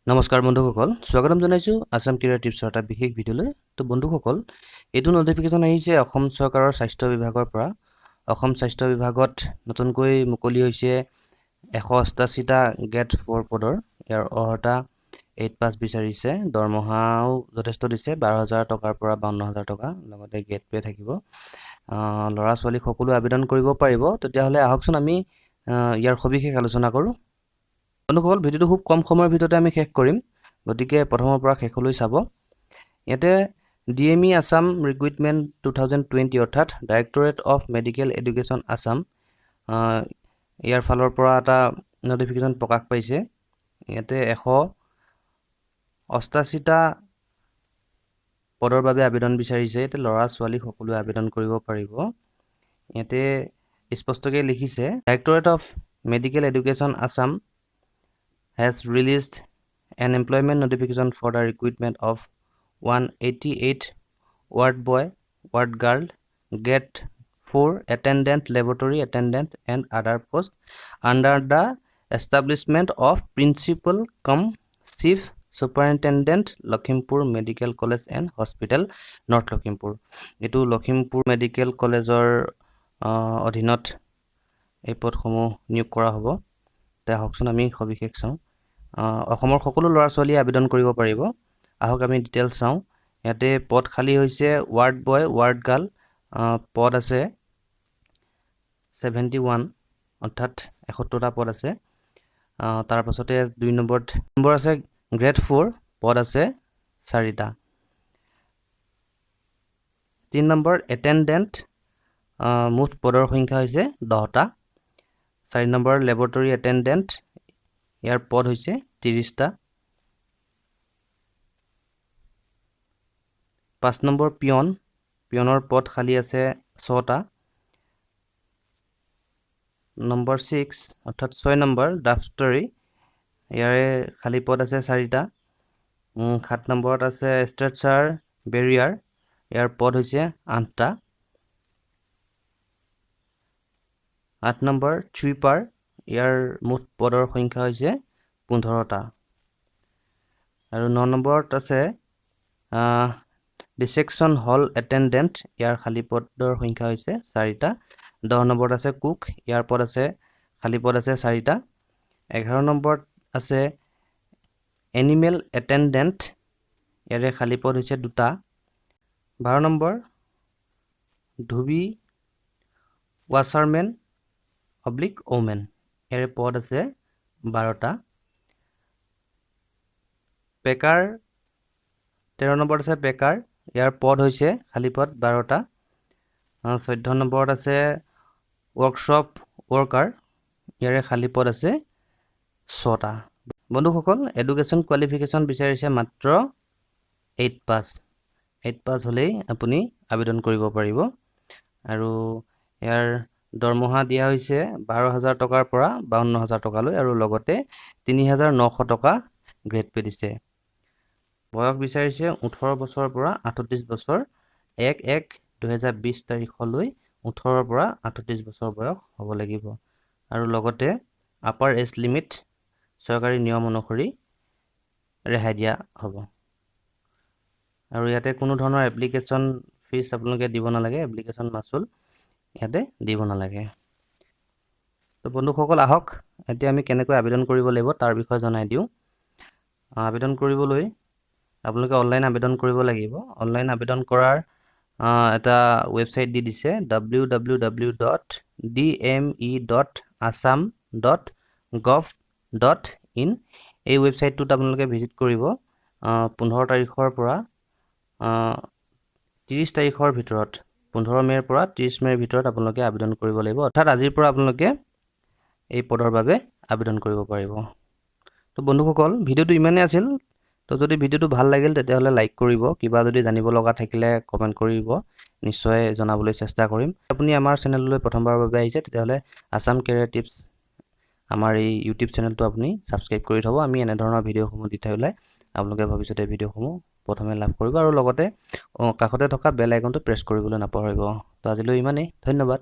নমস্কাৰ বন্ধুসকল, স্বাগতম জনাইছো আসাম কেৰিয়াৰ টিপছৰ এটা বিশেষ ভিডিঅ'লৈ। তো বন্ধুসকল, এইটো নটিফিকেশ্যন আহিছে অসম চৰকাৰৰ স্বাস্থ্য বিভাগৰ পৰা। অসম স্বাস্থ্য বিভাগত নতুনকৈ মুকলি হৈছে 188টা গ্ৰেড 4 পদৰ। ইয়াৰ অৰ্হতা 8 পাছ বিচাৰিছে। দৰমহাও যথেষ্ট দিছে, 12,000 টকাৰ পৰা 52,000 টকা, লগতে গ্ৰেড পে থাকিব। ল'ৰা ছোৱালী সকলো আবেদন কৰিব পাৰিব। তেতিয়াহ'লে আহকচোন আমি ইয়াৰ সবিশেষ আলোচনা কৰোঁ। বন্ধুসকল, ভিডিঅ'টো খুব কম সময়ৰ ভিতৰতে আমি শেষ কৰিম, গতিকে প্ৰথমৰ পৰা শেষলৈ চাব। ইয়াতে DME আসাম ৰিক্ৰুইটমেণ্ট 2020 অৰ্থাৎ directorate of medical education Assam, ইয়াৰ ফালৰ পৰা এটা নটিফিকেশ্যন প্ৰকাশ পাইছে। ইয়াতে 188টা পদৰ বাবে আবেদন বিচাৰিছে। ইয়াতে ল'ৰা ছোৱালী সকলোৱে আবেদন কৰিব পাৰিব। ইয়াতে স্পষ্টকৈ লিখিছে, directorate of medical education Assam has released an employment notification for the recruitment of 188 ward boy, ward girl, grade 4 attendant, laboratory attendant and other posts under the establishment of principal cum chief superintendent Lakhimpur Medical College and Hospital, North Lakhimpur. এইটো Lakhimpur medical কলেজৰ অধীনত এই পদসমূহ নিয়োগ কৰা হ'ব। আহকচোন আমি সবিশেষ চাওঁ। অসমৰ সকলো ল'ৰা ছোৱালীয়ে আবেদন কৰিব পাৰিব। আহক আমি ডিটেইলছ চাওঁ। ইয়াতে পদ খালী হৈছে ৱাৰ্ড বয়, ৱাৰ্ড গাৰ্ল, পদ আছে 71, অৰ্থাৎ 71টা পদ আছে। তাৰ পাছতে 2 নম্বৰ আছে গ্ৰেড 4, পদ আছে 4টা। 3 নম্বৰ এটেণ্ডেণ্ট, মুঠ পদৰ সংখ্যা হৈছে 10টা। 4 নম্বৰ লেবৰেটৰী এটেণ্ডেণ্ট, ইয়াৰ পদ হৈছে 30টা। 5 নম্বৰ পিয়নৰ পদ খালী আছে 6টা। নম্বৰ 6 অৰ্থাৎ 6 নম্বৰ ড্ৰাফটাৰী, ইয়াৰে খালী পদ আছে 4টা। 7 নম্বৰত আছে ষ্ট্ৰেচাৰ বেৰিয়াৰ, ইয়াৰ পদ হৈছে 8টা। 8 নম্বৰ চুইপাৰ, ইয়াৰ মুঠ পদৰ সংখ্যা হৈছে 15টা। আৰু 9 নম্বৰত আছে ডিছেকশ্যন হল এটেণ্ডেণ্ট, ইয়াৰ খালী পদৰ সংখ্যা হৈছে 4টা। 10 নম্বৰত আছে কুক, ইয়াৰ পদ আছে খালী পদ আছে 4টা। 11 নম্বৰত আছে এনিমেল এটেণ্ডেণ্ট, ইয়াৰে খালী পদ হৈছে 2টা। 12 নম্বৰ ধুবি ৱাছাৰমেন অব্লিক ওমেন, ইয়াৰে পদ আছে 12টা। পেকাৰ 13 নম্বৰত আছে পেকাৰ, ইয়াৰ পদ হৈছে খালী পদ 12টা। 14 নম্বৰত আছে ৱৰ্কশ্বপ ৱৰ্কাৰ, ইয়াৰে খালী পদ আছে 6টা। বন্ধুসকল, এডুকেশ্যন কোৱালিফিকেশ্যন বিচাৰিছে মাত্ৰ 8 পাছ। 8 পাছ হ'লেই আপুনি আবেদন কৰিব পাৰিব। আৰু ইয়াৰ দৰমহা দিয়া হৈছে 12,000 টকাৰ পৰা 52,000 টকালৈ, আৰু লগতে 3,900 টকা গ্ৰেড পে দিছে। বয়স বিচাৰিছে 18 বছৰৰ পৰা 38 বছৰ। 1/1/2020 তাৰিখলৈ 18ৰ পৰা 38 বছৰ বয়স হ'ব লাগিব। আৰু লগতে আপাৰ এজ লিমিট চৰকাৰী নিয়ম অনুসৰি ৰেহাই দিয়া হ'ব। আৰু ইয়াতে কোনো ধৰণৰ এপ্লিকেশ্যন ফিজ আপোনালোকে দিব নালাগে, এপ্লিকেশ্যন মাচুল ইয়াতে দিব নালাগে। তো বন্ধুসকল, আহক এতিয়া আমি কেনেকৈ আবেদন কৰিব লাগিব তাৰ বিষয়ে জনাই দিওঁ। আবেদন কৰিবলৈ আপোনালোকে অনলাইন আবেদন কৰিব লাগিব। অনলাইন আবেদন কৰাৰ এটা ৱেবছাইট দি দিছে, www.dme.assam.gov.in। এই ৱেবছাইটটোত আপোনালোকে ভিজিট কৰিব। 15 তাৰিখৰ পৰা 30 তাৰিখৰ ভিতৰত, 15 মে'ৰ পৰা 30 মে'ৰ ভিতৰত আপোনালোকে আবেদন কৰিব লাগিব। অৰ্থাৎ আজিৰ পৰা আপোনালোকে এই পদৰ বাবে আবেদন কৰিব পাৰিব। তো বন্ধুসকল, ভিডিঅ'টো ইমানেই আছিল। তো যদি ভিডিঅ'টো ভাল লাগিল তেতিয়াহ'লে লাইক কৰিব। কিবা যদি জানিব লগা থাকিলে কমেণ্ট কৰিব, নিশ্চয় জনাবলৈ চেষ্টা কৰিম। আপুনি আমাৰ চেনেললৈ প্ৰথমবাৰৰ বাবে আহিছে তেতিয়াহ'লে আসাম কেৰিয়াৰ টিপছ আমাৰ এই ইউটিউব চেনেলটো আপুনি ছাবস্ক্ৰাইব কৰি থ'ব। আমি এনেধৰণৰ ভিডিঅ'সমূহ দি থাকিলে আপোনালোকে ভৱিষ্যতে ভিডিঅ'সমূহ প্ৰথমে লাভ কৰিব। আৰু লগতে কাষতে থকা বেল আইকনটো প্ৰেছ কৰিবলৈ নাপাহৰিব। তো আজিলৈ ইমানেই, ধন্যবাদ।